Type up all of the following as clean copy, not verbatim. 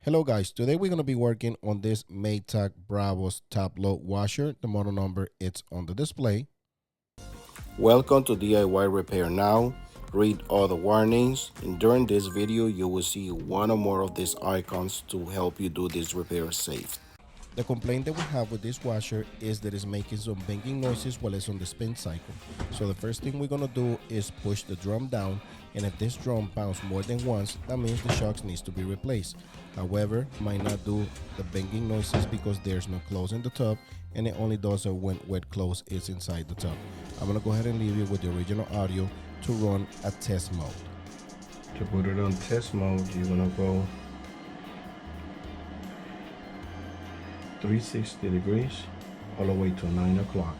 Hello guys, today we're going to be working on this Maytag Bravos top load washer. The model number it's on the display. Welcome to DIY Repair Now. Read all the warnings, and during this video you will see one or more of these icons to help you do this repair safe. The complaint that we have with this washer is that it's making some banging noises while it's on the spin cycle. So the first thing we're going to do is push the drum down, and if this drum bounces more than once, that means the shocks needs to be replaced. However, it might not do the banging noises because there's no clothes in the tub, and it only does it when wet clothes is inside the tub. I'm going to go ahead and leave you with the original audio to run a test mode. To put it on test mode, you're going to go 360 degrees all the way to 9 o'clock.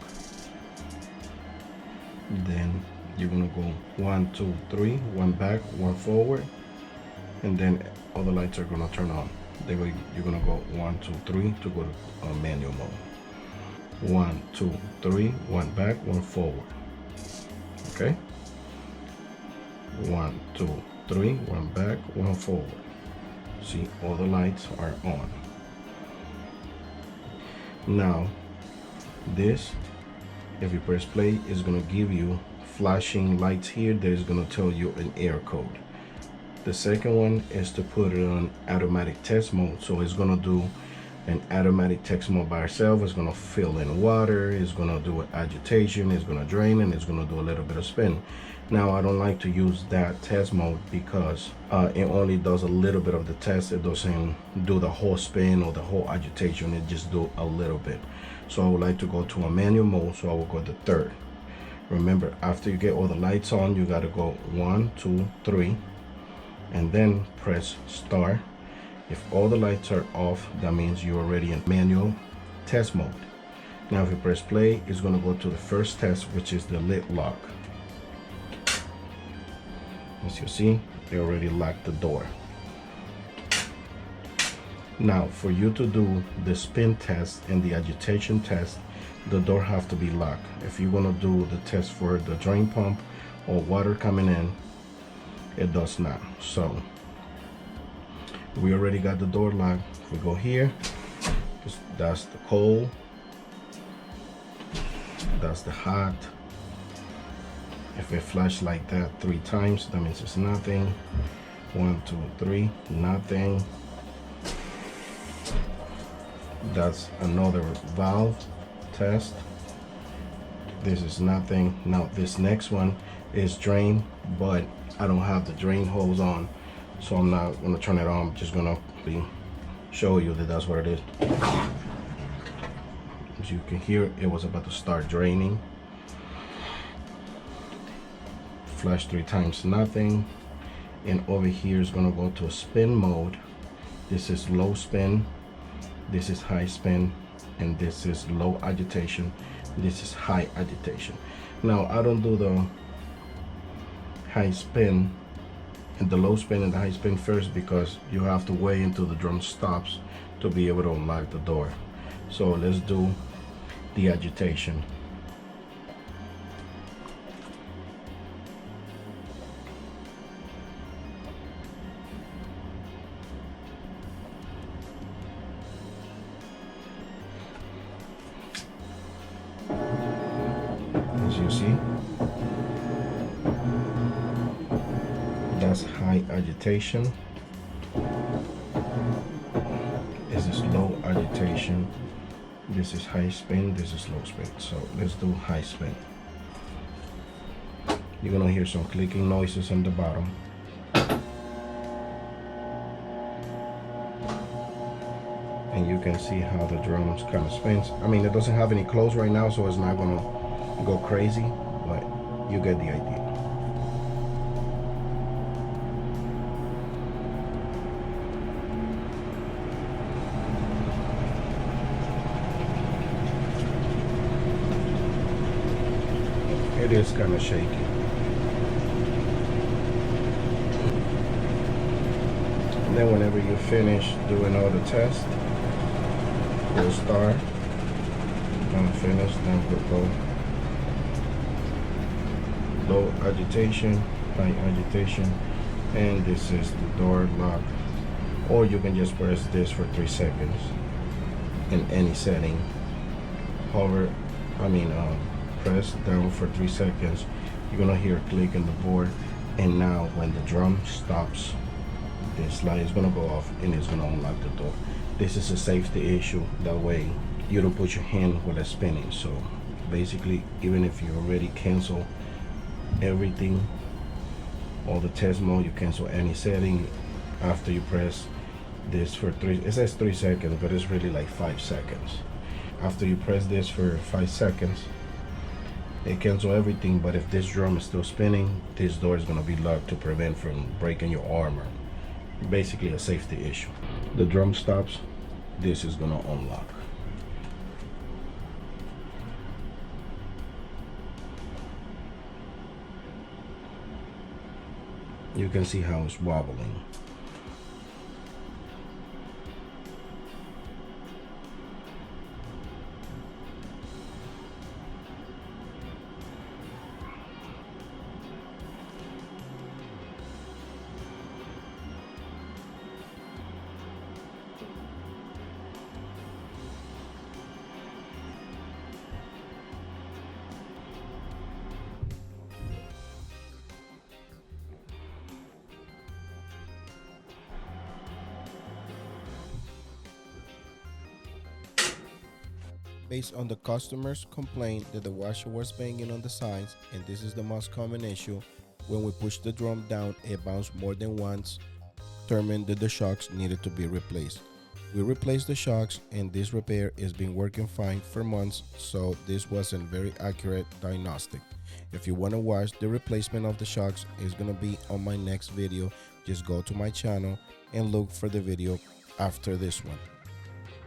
Then you're gonna go 1, 2, 3, one back, one forward, and then all the lights are gonna turn on. Then you're gonna go 1, 2, 3 to go to manual mode. 1, 2, 3, one back, one forward. Okay. 1, 2, 3, one back, one forward. See, all the lights are on. Now this, if you press play, is going to give you flashing lights here that is going to tell you an error code. The second one is to put it on automatic test mode, so it's going to do an automatic test mode by itself. It's going to fill in water, it's going to do an agitation, it's going to drain, and it's going to do a little bit of spin. Now I don't like to use that test mode because it only does a little bit of the test. It doesn't do the whole spin or the whole agitation, it just do a little bit. So I would like to go to a manual mode, so I will go to third. Remember, after you get all the lights on, you got to go 1, 2, 3 and then press start. If all the lights are off, that means you're already in manual test mode. Now if you press play, it's going to go to the first test, which is the lid lock. As you see, they already locked the door. Now for you to do the spin test and the agitation test, the door have to be locked. If you're going to do the test for the drain pump or water coming in, it does not. So we already got the door locked. If we go here, that's the cold, that's the hot. If it flashes like that 3 times, that means it's nothing. 1, 2, 3, nothing. That's another valve test. This is nothing. Now this next one is drain, but I don't have the drain hose on, so I'm not going to turn it on. I'm just going to show you that that's what it is. As you can hear, it was about to start draining. Flash 3 times, nothing. And over here is going to go to a spin mode. This is low spin, this is high spin, and this is low agitation, this is high agitation. Now I don't do the high spin and the low spin and the high spin first because you have to wait until the drum stops to be able to unlock the door. So let's do the agitation. As you see, that's high agitation. This is low agitation. This is high spin, this is low spin. So let's do high spin. You're gonna hear some clicking noises on the bottom. And you can see how the drums kind of spins. I mean, it doesn't have any clothes right now, so it's not gonna go crazy, but you get the idea. It is kind of shaky. And then whenever you finish doing all the tests, we'll start. When finish, then we'll go low agitation, high agitation, and this is the door lock or you can just press this for 3 seconds in any setting. Hover, press down for 3 seconds. You're gonna hear a click on the board, and now when the drum stops, this light is gonna go off and it's gonna unlock the door. This is a safety issue, that way you don't put your hand while it's spinning. So basically, even if you already cancel everything, all the test mode, you cancel any setting after you press this for 3, it says 3 seconds, but it's really like 5 seconds. After you press this for 5 seconds, it cancels everything, but if this drum is still spinning, this door is gonna be locked to prevent from breaking your armor. Basically a safety issue. The drum stops, this is gonna unlock. You can see how it's wobbling. Based on the customer's complaint that the washer was banging on the sides, and this is the most common issue, when we push the drum down, it bounced more than once, determined that the shocks needed to be replaced. We replaced the shocks, and this repair has been working fine for months, so this wasn't very accurate diagnostic. If you want to watch the replacement of the shocks, it's going to be on my next video. Just go to my channel and look for the video after this one.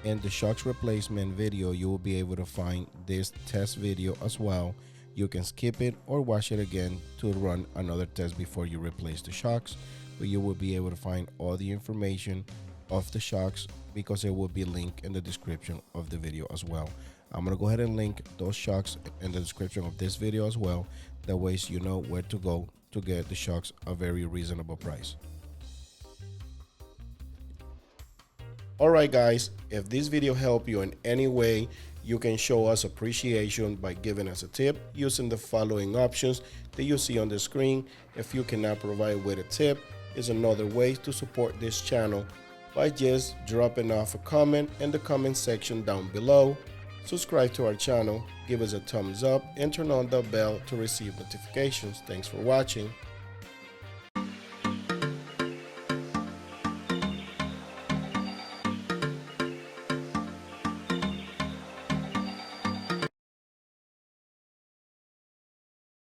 In the shocks replacement video, you will be able to find this test video as well. You can skip it or watch it again to run another test before you replace the shocks, but you will be able to find all the information of the shocks because it will be linked in the description of the video as well. I'm gonna go ahead and link those shocks in the description of this video as well. That way you know where to go to get the shocks at a very reasonable price. Alright guys, if this video helped you in any way, you can show us appreciation by giving us a tip using the following options that you see on the screen. If you cannot provide with a tip, is another way to support this channel by just dropping off a comment in the comment section down below. Subscribe to our channel, give us a thumbs up, and turn on the bell to receive notifications. Thanks for watching.